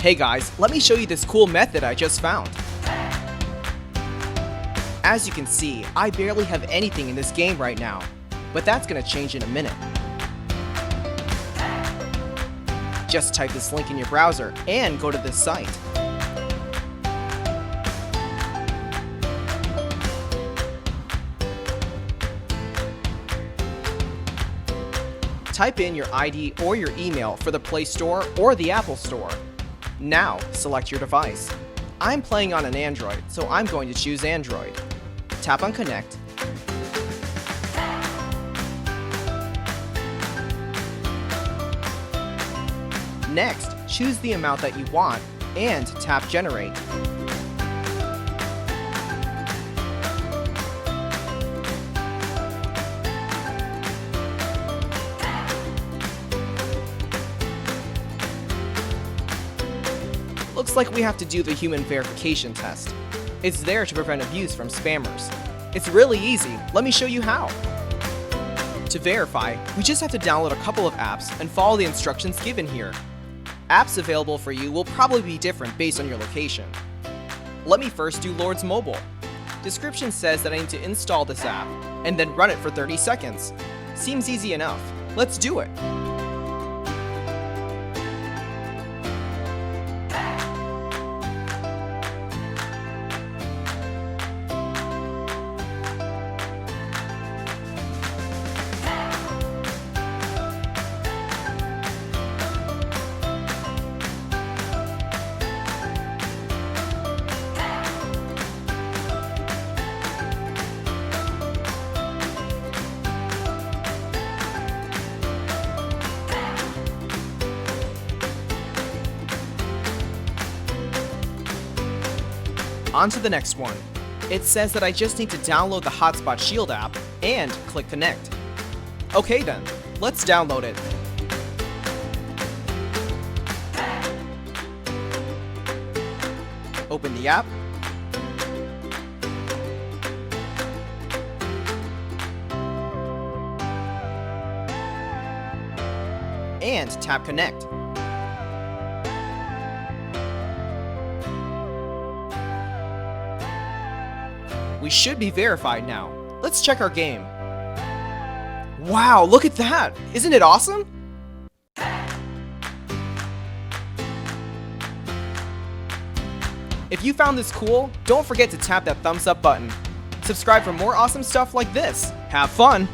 Hey guys, let me show you this cool method I just found. As you can see, I barely have anything in this game right now, but that's gonna change in a minute. Just type this link in your browser and go to this site. Type in your ID or your email for the Play Store or the Apple Store. Now, select your device. I'm playing on an Android, so I'm going to choose Android. Tap on Connect. Next, choose the amount that you want and tap Generate. Looks like we have to do the human verification test. It's there to prevent abuse from spammers. It's really easy. Let me show you how. To verify, we just have to download a couple of apps and follow the instructions given here. Apps available for you will probably be different based on your location. Let me first do Lord's Mobile. Description says that I need to install this app and then run it for 30 seconds. Seems easy enough. Let's do it. On to the next one. It says that I just need to download the Hotspot Shield app and click Connect. Okay then, let's download it. Open the app. And tap Connect. We should be verified now. Let's check our game. Wow, look at that! Isn't it awesome? If you found this cool, don't forget to tap that thumbs up button. Subscribe for more awesome stuff like this. Have fun!